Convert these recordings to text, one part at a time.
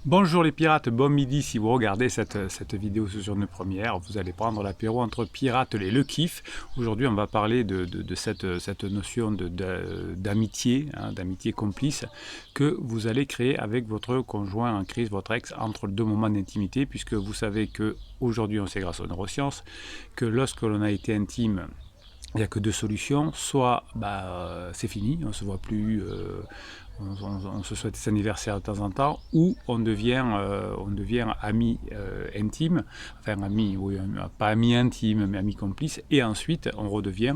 Bonjour les pirates, bon midi si vous regardez cette vidéo sous une première. Vous allez prendre l'apéro entre pirates et le kiff. Aujourd'hui on va parler de cette notion d'amitié, d'amitié complice que vous allez créer avec votre conjoint en crise, votre ex, entre deux moments d'intimité, puisque vous savez que aujourd'hui on sait grâce aux neurosciences que lorsque l'on a été intime, il n'y a que deux solutions, soit c'est fini, on ne se voit plus, on se souhaite ses anniversaires de temps en temps, ou on devient ami intime, enfin ami, oui, pas ami intime, mais ami complice, et ensuite on redevient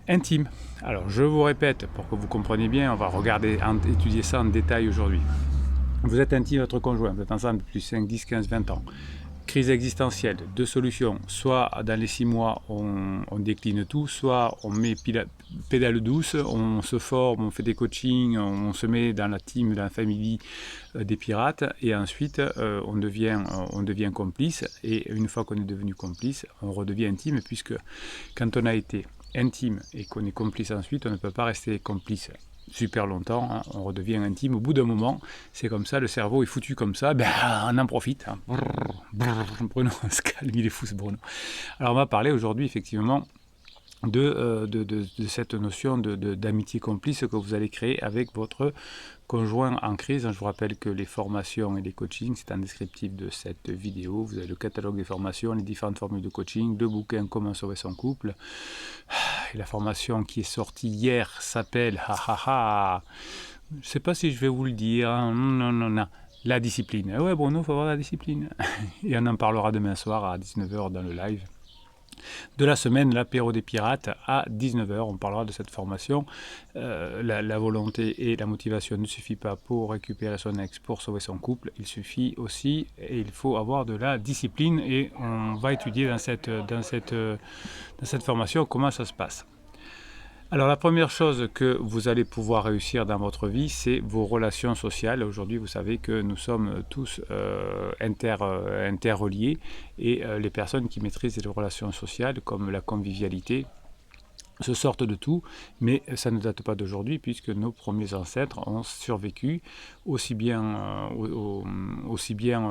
intime. Alors je vous répète, pour que vous compreniez bien, on va étudier ça en détail aujourd'hui. Vous êtes intime avec votre conjoint, vous êtes ensemble depuis 5, 10, 15, 20 ans. Crise existentielle, deux solutions. Soit dans les 6 mois, on décline tout, soit on met pédale douce, on se forme, on fait des coachings, on se met dans la team, dans la famille des pirates, et ensuite on devient complice. Et une fois qu'on est devenu complice, on redevient intime, puisque quand on a été intime et qu'on est complice ensuite, on ne peut pas rester complice super longtemps, on redevient intime au bout d'un moment, c'est comme ça, le cerveau est foutu comme ça, on en profite. Bruno, on se calme, il est fou ce Bruno. Alors on va parler aujourd'hui effectivement de cette notion d'amitié complice que vous allez créer avec votre conjoint en crise. Je vous rappelle que les formations et les coachings, c'est un descriptif de cette vidéo. Vous avez le catalogue des formations, les différentes formules de coaching, le bouquin Comment sauver son couple. Et la formation qui est sortie hier s'appelle, je ne sais pas si je vais vous le dire, non, la discipline. Ouais Bruno, il faut avoir la discipline. Et on en parlera demain soir à 19h dans le live de la semaine, l'apéro des pirates à 19h. On parlera de cette formation. La volonté et la motivation ne suffit pas pour récupérer son ex, pour sauver son couple. Il suffit aussi, et il faut avoir de la discipline. Et on va étudier dans cette formation comment ça se passe. Alors la première chose que vous allez pouvoir réussir dans votre vie, c'est vos relations sociales. Aujourd'hui, vous savez que nous sommes tous interreliés, et les personnes qui maîtrisent les relations sociales, comme la convivialité, se sortent de tout, mais ça ne date pas d'aujourd'hui, puisque nos premiers ancêtres ont survécu aussi bien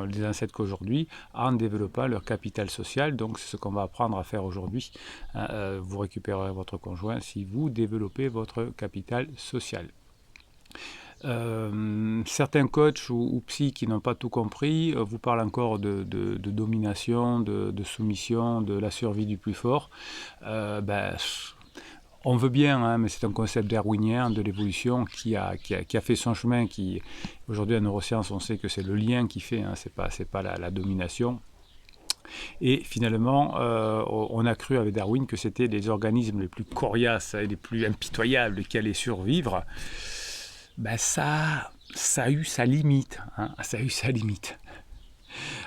les ancêtres qu'aujourd'hui, en développant leur capital social. Donc c'est ce qu'on va apprendre à faire aujourd'hui. Vous récupérerez votre conjoint si vous développez votre capital social. Certains coachs ou psys qui n'ont pas tout compris vous parlent encore de domination, de soumission, de la survie du plus fort. On veut bien, mais c'est un concept darwinien de l'évolution qui a fait son chemin. Aujourd'hui, en neurosciences, on sait que c'est le lien qui fait, c'est pas la domination. Et finalement, on a cru avec Darwin que c'était les organismes les plus coriaces et les plus impitoyables qui allaient survivre. Ça a eu sa limite. Ça a eu sa limite.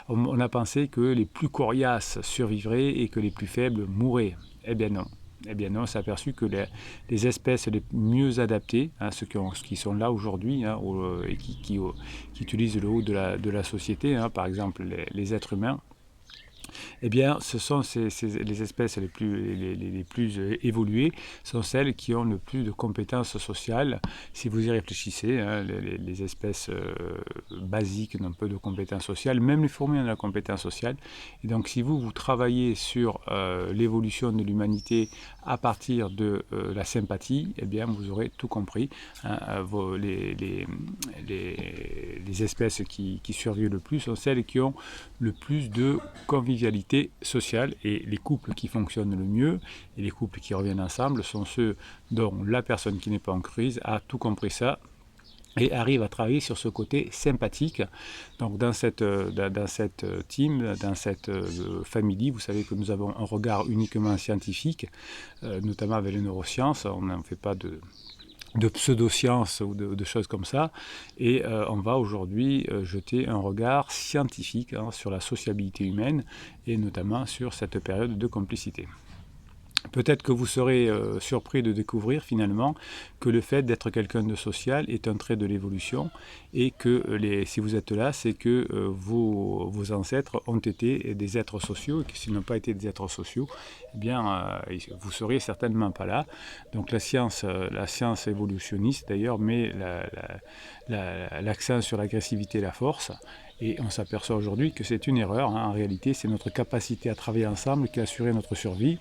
On a pensé que les plus coriaces survivraient et que les plus faibles mourraient. Eh bien non. On s'est aperçu que les espèces les mieux adaptées, ceux qui sont là aujourd'hui, et qui utilisent le haut de la société, par exemple les êtres humains, eh bien, ce sont les espèces les plus évoluées, sont celles qui ont le plus de compétences sociales. Si vous y réfléchissez, les espèces basiques n'ont peu de compétences sociales, même les fourmis ont de la compétence sociale. Et donc, si vous travaillez sur l'évolution de l'humanité à partir de la sympathie, eh bien, vous aurez tout compris. Les espèces qui survivent le plus sont celles qui ont le plus de convivialité sociale, et les couples qui fonctionnent le mieux et les couples qui reviennent ensemble sont ceux dont la personne qui n'est pas en crise a tout compris ça et arrive à travailler sur ce côté sympathique. Donc dans cette team, dans cette famille, vous savez que nous avons un regard uniquement scientifique, notamment avec les neurosciences. On n'en fait pas de pseudosciences ou de choses comme ça, et on va aujourd'hui jeter un regard scientifique sur la sociabilité humaine, et notamment sur cette période de complicité. Peut-être que vous serez surpris de découvrir finalement que le fait d'être quelqu'un de social est un trait de l'évolution et que si vous êtes là, c'est que vos ancêtres ont été des êtres sociaux et que s'ils n'ont pas été des êtres sociaux, eh bien, vous ne seriez certainement pas là. Donc la science évolutionniste d'ailleurs met l'accent sur l'agressivité et la force. Et on s'aperçoit aujourd'hui que c'est une erreur. En réalité, c'est notre capacité à travailler ensemble qui a assuré notre survie.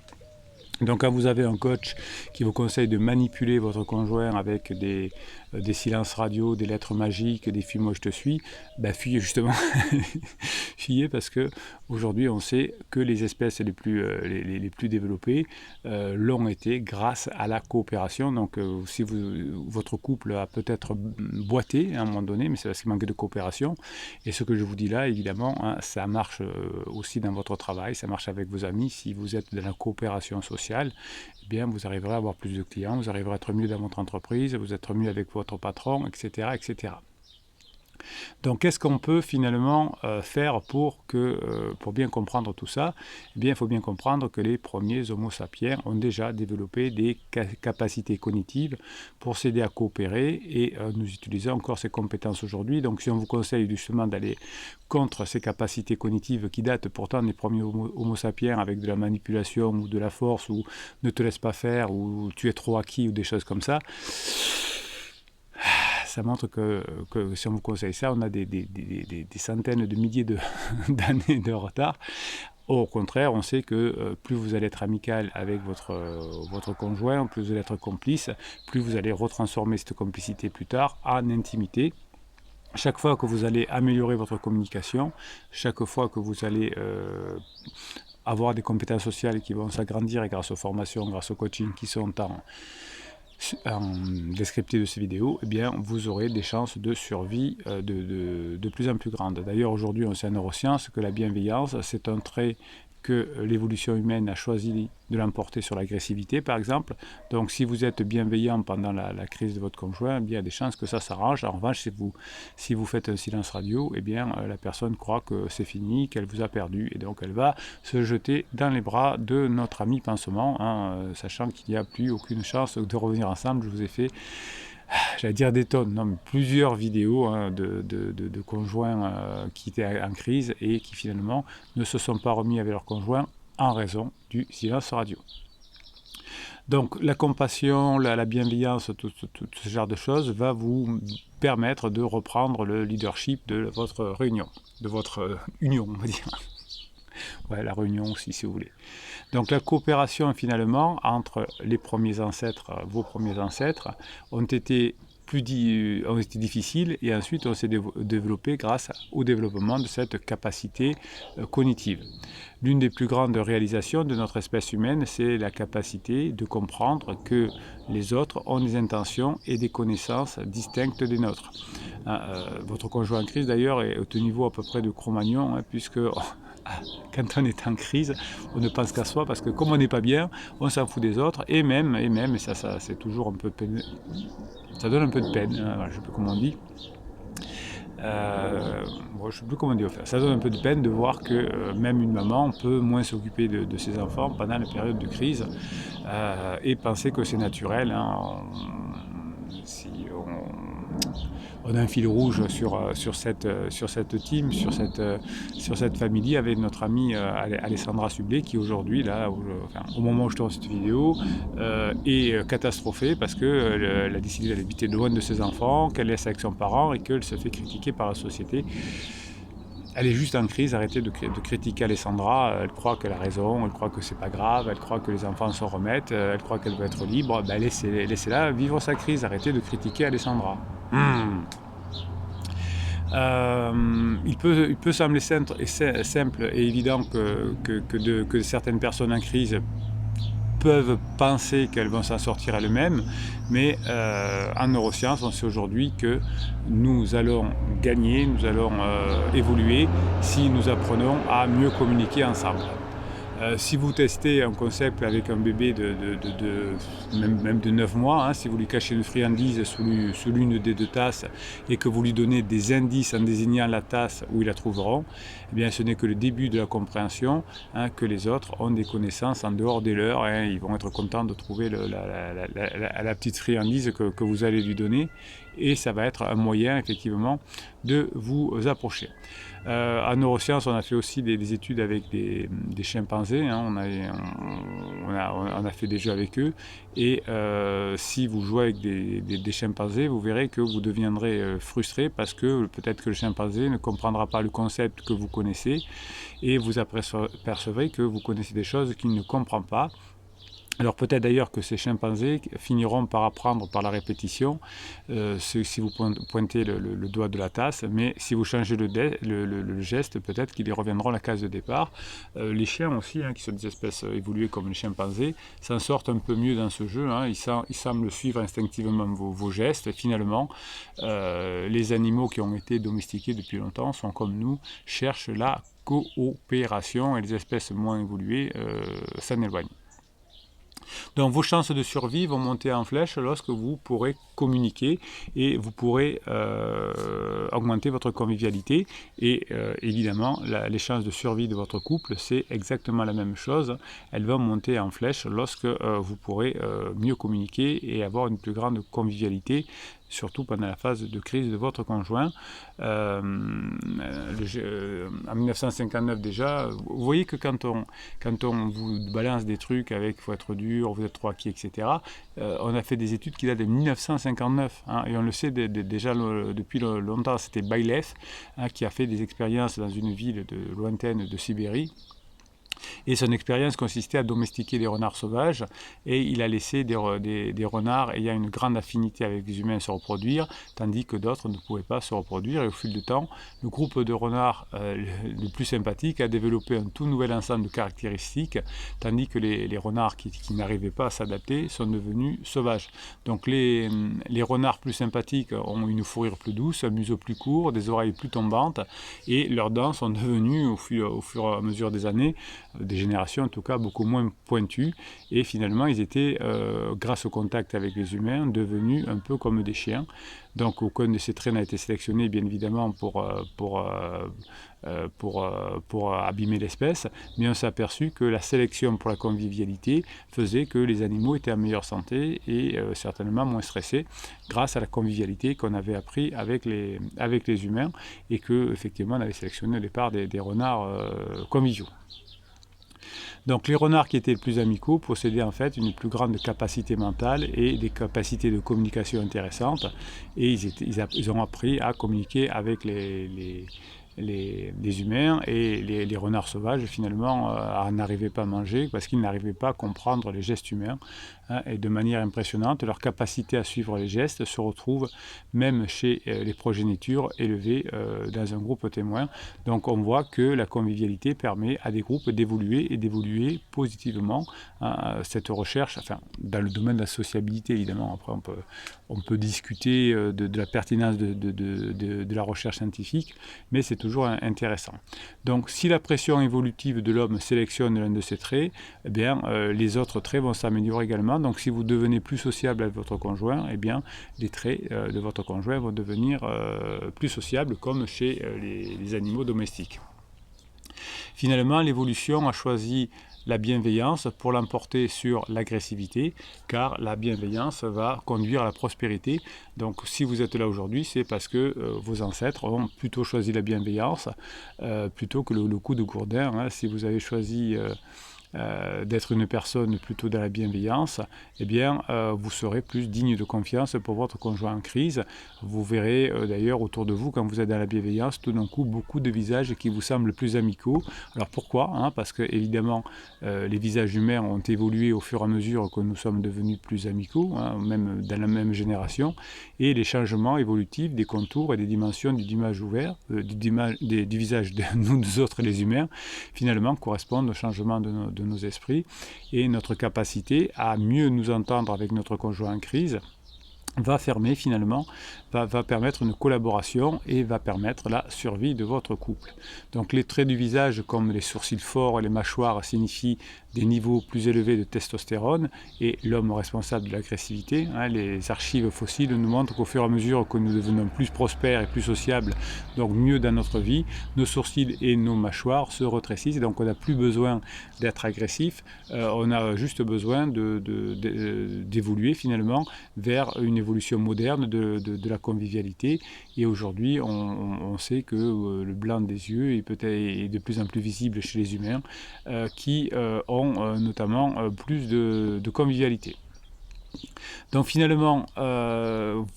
Donc quand vous avez un coach qui vous conseille de manipuler votre conjoint avec des silences radio, des lettres magiques, des films moi je te suis, fuyez justement. Fuyez parce que aujourd'hui on sait que les espèces les plus développées l'ont été grâce à la coopération. Donc si votre couple a peut-être boité à un moment donné, mais c'est parce qu'il manquait de coopération. Et ce que je vous dis là, évidemment, ça marche aussi dans votre travail, ça marche avec vos amis. Si vous êtes dans la coopération sociale, eh bien, vous arriverez à avoir plus de clients, vous arriverez à être mieux dans votre entreprise, vous êtes mieux avec votre patron, etc., etc. Donc, qu'est-ce qu'on peut finalement faire pour bien comprendre tout ça? Eh bien, il faut bien comprendre que les premiers Homo sapiens ont déjà développé des capacités cognitives pour s'aider à coopérer et nous utilisons encore ces compétences aujourd'hui. Donc, si on vous conseille justement d'aller contre ces capacités cognitives qui datent pourtant des premiers Homo sapiens avec de la manipulation ou de la force ou ne te laisse pas faire ou tu es trop acquis ou des choses comme ça, ça montre que si on vous conseille ça, on a des centaines de milliers d'années de retard. Au contraire, on sait que plus vous allez être amical avec votre conjoint, plus vous allez être complice, plus vous allez retransformer cette complicité plus tard en intimité. Chaque fois que vous allez améliorer votre communication, chaque fois que vous allez avoir des compétences sociales qui vont s'agrandir grâce aux formations, grâce au coaching qui sont en descriptif de ces vidéos, eh bien, vous aurez des chances de survie de plus en plus grandes. D'ailleurs, aujourd'hui, on sait en neurosciences que la bienveillance, c'est un trait que l'évolution humaine a choisi de l'emporter sur l'agressivité, par exemple. Donc, si vous êtes bienveillant pendant la crise de votre conjoint, eh bien, il y a des chances que ça s'arrange. En revanche, si vous faites un silence radio, eh bien, la personne croit que c'est fini, qu'elle vous a perdu, et donc elle va se jeter dans les bras de notre ami pansement, sachant qu'il n'y a plus aucune chance de revenir ensemble. Je vous ai fait, j'allais dire des tonnes, non, mais plusieurs vidéos de conjoints qui étaient en crise et qui finalement ne se sont pas remis avec leur conjoint en raison du silence radio. Donc la compassion, la bienveillance, tout ce genre de choses va vous permettre de reprendre le leadership de votre réunion, de votre union, on va dire. Ouais, la réunion aussi, si vous voulez. Donc la coopération finalement entre les premiers ancêtres, vos premiers ancêtres, ont été difficiles et ensuite on s'est développé grâce au développement de cette capacité cognitive. L'une des plus grandes réalisations de notre espèce humaine, c'est la capacité de comprendre que les autres ont des intentions et des connaissances distinctes des nôtres. Votre conjoint en crise d'ailleurs est au niveau à peu près de Cro-Magnon, puisque quand on est en crise, on ne pense qu'à soi parce que comme on n'est pas bien, on s'en fout des autres et même, et ça c'est toujours un peu peine, ça donne un peu de peine, je ne sais plus comment on dit. Je ne sais plus comment dire. Ça donne un peu de peine de voir que même une maman peut moins s'occuper de ses enfants pendant la période de crise et penser que c'est naturel. Si on a un fil rouge sur cette team, sur cette famille avec notre amie Alessandra Sublet qui aujourd'hui, là, au moment où je tourne cette vidéo, est catastrophée parce qu'elle a décidé d'aller habiter loin de ses enfants, qu'elle laisse avec son parent et qu'elle se fait critiquer par la société. Elle est juste en crise, arrêtez de critiquer Alessandra, elle croit qu'elle a raison, elle croit que c'est pas grave, elle croit que les enfants s'en remettent, elle croit qu'elle veut être libre, laissez-la vivre sa crise, arrêtez de critiquer Alessandra. Il peut sembler simple et évident que certaines personnes en crise peuvent penser qu'elles vont s'en sortir elles-mêmes, mais en neurosciences, on sait aujourd'hui que nous allons gagner, nous allons évoluer si nous apprenons à mieux communiquer ensemble. Si vous testez un concept avec un bébé même de 9 mois, hein, si vous lui cachez une friandise sous l'une des deux tasses et que vous lui donnez des indices en désignant la tasse où ils la trouveront, eh bien, ce n'est que le début de la compréhension, hein, que les autres ont des connaissances en dehors des leurs. Hein, ils vont être contents de trouver la petite friandise que vous allez lui donner, et ça va être un moyen effectivement de vous approcher. En neurosciences, on a fait aussi des études avec des chimpanzés, hein, on a fait des jeux avec eux, et si vous jouez avec des chimpanzés, vous verrez que vous deviendrez frustré parce que peut-être que le chimpanzé ne comprendra pas le concept que vous connaissez, et vous apercevrez que vous connaissez des choses qu'il ne comprend pas. Alors peut-être d'ailleurs que ces chimpanzés finiront par apprendre par la répétition, si vous pointez le doigt de la tasse, mais si vous changez le geste, peut-être qu'ils reviendront à la case de départ. Les chiens aussi, hein, qui sont des espèces évoluées comme les chimpanzés, s'en sortent un peu mieux dans ce jeu, hein. Ils semblent suivre instinctivement vos gestes, et finalement, les animaux qui ont été domestiqués depuis longtemps sont comme nous, cherchent la coopération, et les espèces moins évoluées s'en éloignent. Donc vos chances de survie vont monter en flèche lorsque vous pourrez communiquer, et vous pourrez augmenter votre convivialité, et évidemment les chances de survie de votre couple, c'est exactement la même chose, elles vont monter en flèche lorsque vous pourrez mieux communiquer et avoir une plus grande convivialité, surtout pendant la phase de crise de votre conjoint. En 1959 déjà, vous voyez que quand on vous balance des trucs avec « il faut être dur, vous êtes trop acquis », etc., on a fait des études qui datent de 1959, hein, et on le sait déjà depuis longtemps. C'était Bailef, hein, qui a fait des expériences dans une ville lointaine de Sibérie. Et son expérience consistait à domestiquer des renards sauvages, et il a laissé des renards ayant une grande affinité avec les humains se reproduire, tandis que d'autres ne pouvaient pas se reproduire. Et au fil du temps, le groupe de renards le plus sympathique a développé un tout nouvel ensemble de caractéristiques, tandis que les renards qui n'arrivaient pas à s'adapter sont devenus sauvages. Donc les renards plus sympathiques ont une fourrure plus douce, un museau plus court, des oreilles plus tombantes, et leurs dents sont devenues au fur et à mesure des années, des générations en tout cas, beaucoup moins pointues, et finalement ils étaient, grâce au contact avec les humains, devenus un peu comme des chiens. Donc aucun de ces traits n'a été sélectionné bien évidemment pour abîmer l'espèce, mais on s'est aperçu que la sélection pour la convivialité faisait que les animaux étaient en meilleure santé et certainement moins stressés grâce à la convivialité qu'on avait appris avec les humains, et que effectivement on avait sélectionné au départ des renards conviviaux. Donc les renards qui étaient les plus amicaux possédaient en fait une plus grande capacité mentale et des capacités de communication intéressantes, et ils ont appris à communiquer avec les humains, et les renards sauvages finalement n'arrivaient pas à manger parce qu'ils n'arrivaient pas à comprendre les gestes humains, hein, et de manière impressionnante, leur capacité à suivre les gestes se retrouve même chez les progénitures élevées dans un groupe témoin. Donc on voit que la convivialité permet à des groupes d'évoluer, et d'évoluer positivement, hein, cette recherche, enfin dans le domaine de la sociabilité évidemment. Après on peut discuter de la pertinence de la recherche scientifique, mais c'est toujours intéressant. Donc si la pression évolutive de l'homme sélectionne l'un de ces traits, eh bien, les autres traits vont s'améliorer également. Donc si vous devenez plus sociable avec votre conjoint, eh bien, les traits de votre conjoint vont devenir plus sociables, comme chez les animaux domestiques. Finalement, l'évolution a choisi la bienveillance pour l'emporter sur l'agressivité, car la bienveillance va conduire à la prospérité. Donc si vous êtes là aujourd'hui, c'est parce que vos ancêtres ont plutôt choisi la bienveillance plutôt que le coup de gourdin, hein. Si vous avez choisi d'être une personne plutôt dans la bienveillance, eh bien, vous serez plus digne de confiance pour votre conjoint en crise. Vous verrez d'ailleurs autour de vous, quand vous êtes dans la bienveillance, tout d'un coup, beaucoup de visages qui vous semblent plus amicaux. Alors pourquoi, hein? Parce que évidemment, les visages humains ont évolué au fur et à mesure que nous sommes devenus plus amicaux, hein, même dans la même génération, et les changements évolutifs des contours et des dimensions du visage de nous autres les humains, finalement correspondent au changement de nos esprits, et notre capacité à mieux nous entendre avec notre conjoint en crise va fermer finalement, va permettre une collaboration et va permettre la survie de votre couple. Donc les traits du visage comme les sourcils forts et les mâchoires signifient des niveaux plus élevés de testostérone et l'homme responsable de l'agressivité. Les archives fossiles nous montrent qu'au fur et à mesure que nous devenons plus prospères et plus sociables, donc mieux dans notre vie, nos sourcils et nos mâchoires se rétrécissent, donc on n'a plus besoin d'être agressif, on a juste besoin d'évoluer finalement vers une évolution moderne de la convivialité. Et aujourd'hui, on sait que le blanc des yeux est de plus en plus visible chez les humains qui ont notamment plus de convivialité. Donc finalement,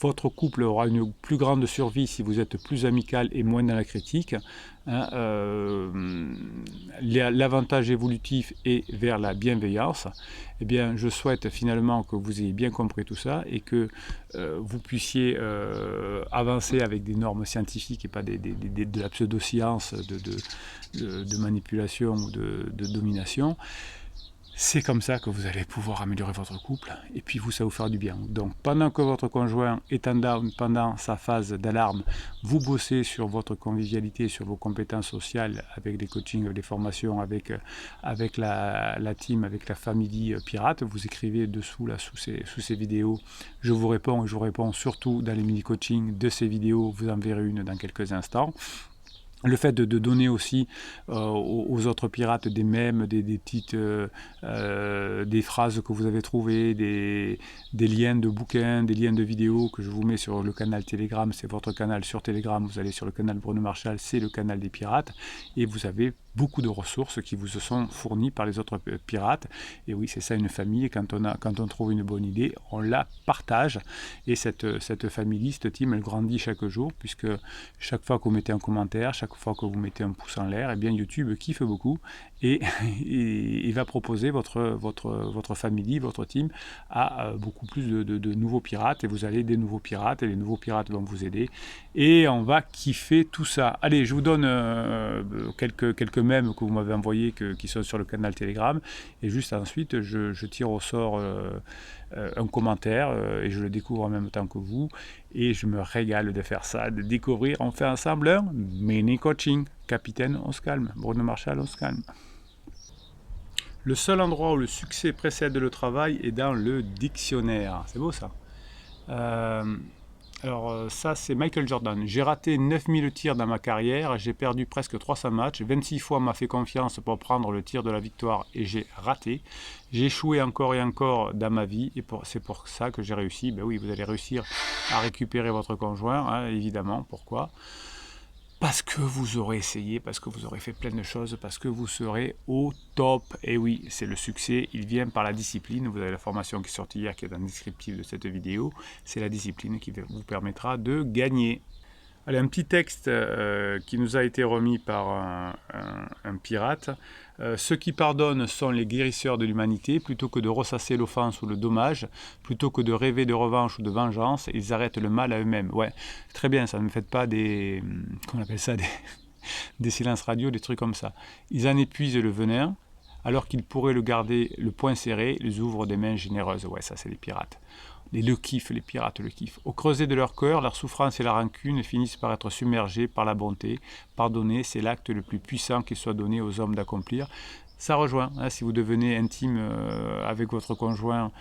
votre couple aura une plus grande survie si vous êtes plus amical et moins dans la critique. L'avantage évolutif est vers la bienveillance. Eh bien, je souhaite finalement que vous ayez bien compris tout ça et que vous puissiez avancer avec des normes scientifiques et pas de la pseudo-science de manipulation ou de domination. C'est comme ça que vous allez pouvoir améliorer votre couple et puis vous, ça vous fera du bien. Donc pendant que votre conjoint est en down, pendant sa phase d'alarme, vous bossez sur votre convivialité, sur vos compétences sociales avec des coachings, des formations, avec la team, avec la famille pirate. Vous écrivez dessous, là, sous ces vidéos. Je vous réponds et je vous réponds surtout dans les mini-coachings de ces vidéos. Vous en verrez une dans quelques instants. Le fait de donner aussi aux autres pirates des mèmes, des petites des phrases que vous avez trouvées, des liens de bouquins, des liens de vidéos que je vous mets sur le canal Telegram, c'est votre canal sur Telegram, vous allez sur le canal Bruno Marchal, c'est le canal des pirates, et vous avez beaucoup de ressources qui vous sont fournies par les autres pirates. Et oui, c'est ça une famille, et quand on trouve une bonne idée, on la partage, et cette famille, cette team, elle grandit chaque jour, puisque chaque fois que vous mettez un commentaire, chaque fois que vous mettez un pouce en l'air, eh bien YouTube kiffe beaucoup et il va proposer votre famille, votre team à beaucoup plus de nouveaux pirates, et vous allez des nouveaux pirates et les nouveaux pirates vont vous aider et on va kiffer tout ça. Allez, je vous donne quelques mèmes que vous m'avez envoyés qui sont sur le canal Telegram, et juste ensuite je tire au sort un commentaire et je le découvre en même temps que vous et je me régale de faire ça, de découvrir. On fait ensemble un mini coaching. Capitaine, on se calme. Bruno Marchal, on se calme. Le seul endroit où le succès précède le travail est dans le dictionnaire. C'est beau ça. Alors ça c'est Michael Jordan. J'ai raté 9000 tirs dans ma carrière, j'ai perdu presque 300 matchs, 26 fois m'a fait confiance pour prendre le tir de la victoire et j'ai raté. J'ai échoué encore et encore dans ma vie et c'est pour ça que j'ai réussi. Ben oui, vous allez réussir à récupérer votre conjoint, hein, évidemment. Pourquoi ? Parce que vous aurez essayé, parce que vous aurez fait plein de choses, parce que vous serez au top. Et oui, c'est le succès, il vient par la discipline. Vous avez la formation qui est sortie hier, qui est dans le descriptif de cette vidéo. C'est la discipline qui vous permettra de gagner. Allez, un petit texte qui nous a été remis par un pirate. Ceux qui pardonnent sont les guérisseurs de l'humanité. Plutôt que de ressasser l'offense ou le dommage, plutôt que de rêver de revanche ou de vengeance, ils arrêtent le mal à eux-mêmes. Ouais, très bien, ça ne me fait pas comment on appelle ça, des silences radio, des trucs comme ça. Ils en épuisent le venin, alors qu'ils pourraient le garder le poing serré, ils ouvrent des mains généreuses. Ouais, ça c'est les pirates. Les pirates le kiffent. Au creuset de leur cœur, leur souffrance et la rancune finissent par être submergées par la bonté. Pardonner, c'est l'acte le plus puissant qui soit donné aux hommes d'accomplir. Ça rejoint, hein, si vous devenez intime avec votre conjoint,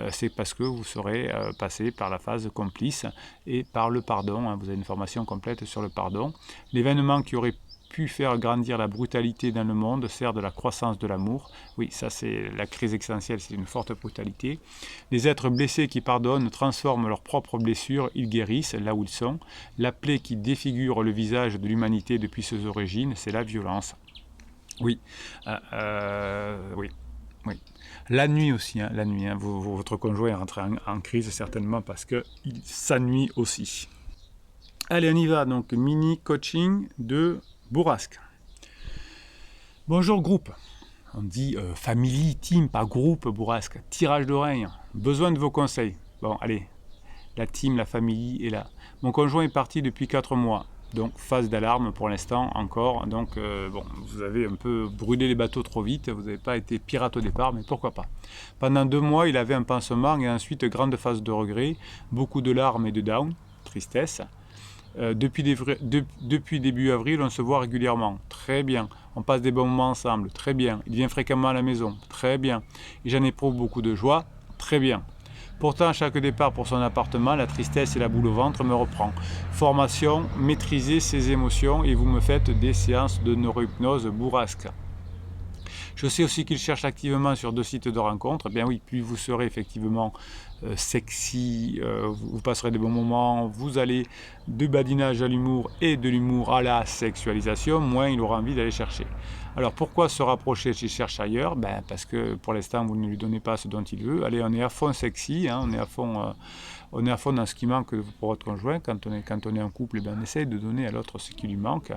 c'est parce que vous serez passé par la phase complice et par le pardon. Hein, vous avez une formation complète sur le pardon. L'événement qui aurait pu faire grandir la brutalité dans le monde sert de la croissance de l'amour. Oui, ça c'est la crise existentielle, c'est une forte brutalité. Les êtres blessés qui pardonnent transforment leurs propres blessures, ils guérissent là où ils sont. La plaie qui défigure le visage de l'humanité depuis ses origines, c'est la violence. Oui, oui. La nuit aussi, hein, la nuit. Hein, votre conjoint est rentré en crise certainement parce qu'il s'ennuie aussi. Allez, on y va. Donc, mini coaching de Bourrasque. Bonjour groupe. On dit family, team, pas groupe Bourrasque. Tirage d'oreille. Besoin de vos conseils. Bon, allez. La team, la famille est là. Mon conjoint est parti depuis 4 mois. Donc phase d'alarme pour l'instant encore. Donc bon, vous avez un peu brûlé les bateaux trop vite, vous n'avez pas été pirate au départ, mais pourquoi pas. Pendant 2 mois, il avait un pansement et ensuite grande phase de regret, beaucoup de larmes et de down, tristesse. Depuis début avril, on se voit régulièrement. Très bien. On passe des bons moments ensemble. Très bien. Il vient fréquemment à la maison. Très bien. Et j'en éprouve beaucoup de joie. Très bien. Pourtant, à chaque départ pour son appartement, la tristesse et la boule au ventre me reprend. Formation, maîtriser ses émotions et vous me faites des séances de neurohypnose bourrasque. Je sais aussi qu'il cherche activement sur 2 sites de rencontres. Eh bien oui, plus vous serez effectivement sexy, vous passerez des bons moments, vous allez de badinage à l'humour et de l'humour à la sexualisation, moins il aura envie d'aller chercher. Alors pourquoi se rapprocher s'il cherche ailleurs? Parce que pour l'instant vous ne lui donnez pas ce dont il veut. Allez, on est à fond sexy, hein, on est à fond dans ce qui manque pour votre conjoint. Quand on est en couple, on essaie de donner à l'autre ce qui lui manque.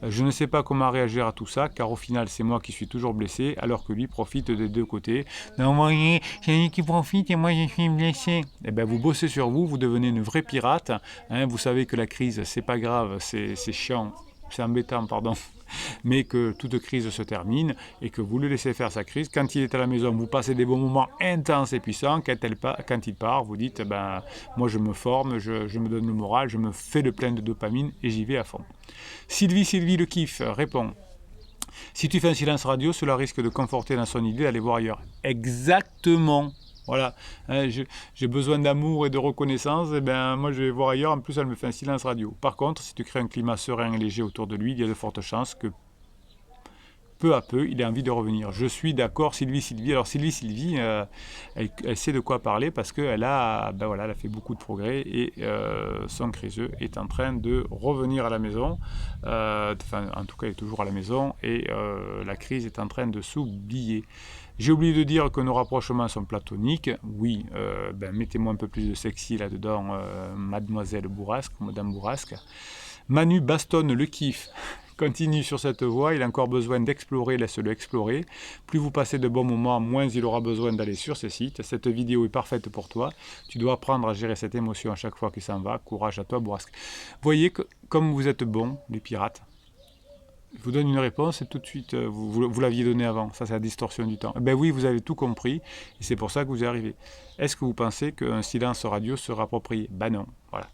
Je ne sais pas comment réagir à tout ça, car au final, c'est moi qui suis toujours blessé, alors que lui profite des 2 côtés. Non, vous voyez, c'est lui qui profite et moi je suis blessé. Eh bien, vous bossez sur vous, vous devenez une vraie pirate. Hein, vous savez que la crise, c'est pas grave, c'est chiant, c'est embêtant, pardon. Mais que toute crise se termine et que vous le laissez faire sa crise. Quand il est à la maison, vous passez des bons moments intenses et puissants. Quand il part, vous dites, moi je me forme, je me donne le moral, je me fais le plein de dopamine et j'y vais à fond. Sylvie le kiff répond: si tu fais un silence radio, cela risque de conforter dans son idée d'aller voir ailleurs. Exactement. Voilà, hein, j'ai besoin d'amour et de reconnaissance, et moi je vais voir ailleurs, en plus elle me fait un silence radio. Par contre, si tu crées un climat serein et léger autour de lui, il y a de fortes chances que peu à peu, il ait envie de revenir. Je suis d'accord, Sylvie. Alors Sylvie, elle sait de quoi parler parce qu'elle a, elle a fait beaucoup de progrès et son criseux est en train de revenir à la maison. En tout cas, il est toujours à la maison et la crise est en train de s'oublier. J'ai oublié de dire que nos rapprochements sont platoniques. Oui, mettez-moi un peu plus de sexy là-dedans, mademoiselle Bourrasque, madame Bourrasque. Manu bastonne le kiff. Continue sur cette voie, il a encore besoin d'explorer, laisse-le explorer. Plus vous passez de bons moments, moins il aura besoin d'aller sur ces sites. Cette vidéo est parfaite pour toi. Tu dois apprendre à gérer cette émotion à chaque fois qu'il s'en va. Courage à toi, Bourrasque. Voyez que, comme vous êtes bons, les pirates, je vous donne une réponse et tout de suite, vous l'aviez donné avant. Ça, c'est la distorsion du temps. Oui, vous avez tout compris et c'est pour ça que vous y arrivez. Est-ce que vous pensez qu'un silence radio sera approprié? Non, voilà.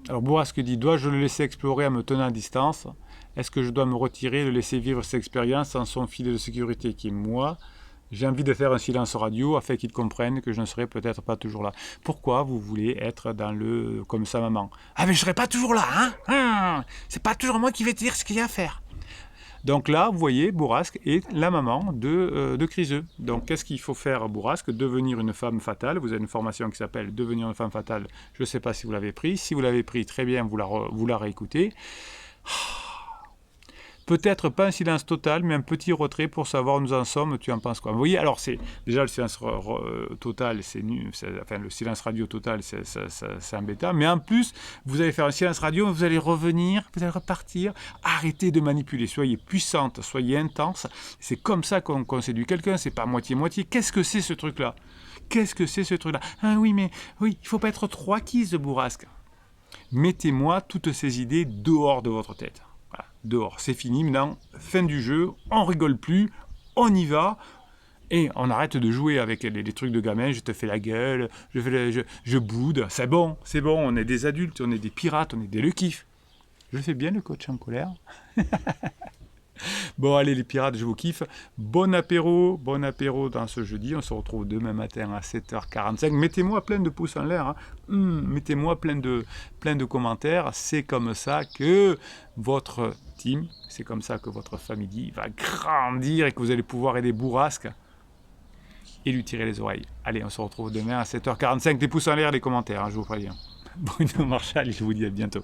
Alors Bourrasque dit: dois-je le laisser explorer en me tenant à distance? Est-ce que je dois me retirer et le laisser vivre cette expérience sans son filet de sécurité qui est moi? J'ai envie de faire un silence radio afin qu'il comprenne que je ne serai peut-être pas toujours là. Pourquoi vous voulez être dans le comme sa maman? Ah mais je serai pas toujours là, hein, c'est pas toujours moi qui vais te dire ce qu'il y a à faire. Donc là, vous voyez, Bourrasque est la maman de Criseux. Donc qu'est-ce qu'il faut faire, Bourrasque? Devenir une femme fatale. Vous avez une formation qui s'appelle Devenir une femme fatale. Je ne sais pas si vous l'avez pris. Si vous l'avez pris, très bien, vous la réécoutez. Peut-être pas un silence total, mais un petit retrait pour savoir où nous en sommes. Tu en penses quoi? Vous voyez, alors c'est déjà le silence total, c'est nul. Enfin, le silence radio total, c'est embêtant. Mais en plus, vous allez faire un silence radio, vous allez revenir, vous allez repartir. Arrêtez de manipuler. Soyez puissante, soyez intense. C'est comme ça qu'on séduit quelqu'un. C'est pas moitié-moitié. Qu'est-ce que c'est ce truc-là? Qu'est-ce que c'est ce truc-là? Ah oui, mais oui, il faut pas être trop acquise, Bourrasque. Mettez-moi toutes ces idées dehors de votre tête. Voilà, dehors, c'est fini, maintenant, fin du jeu, on rigole plus, on y va, et on arrête de jouer avec les trucs de gamin, je te fais la gueule, je boude, c'est bon, on est des adultes, on est des pirates, on est des le kiff. Je fais bien le coach en colère. Bon, allez les pirates, je vous kiffe. Bon apéro dans ce jeudi. On se retrouve demain matin à 7h45. Mettez-moi plein de pouces en l'air. Mettez-moi plein de commentaires. C'est comme ça que votre team, c'est comme ça que votre famille va grandir et que vous allez pouvoir aider Bourrasque et lui tirer les oreilles. Allez, on se retrouve demain à 7h45. Des pouces en l'air, des commentaires, je vous préviens. Bruno Marchal, je vous dis à bientôt.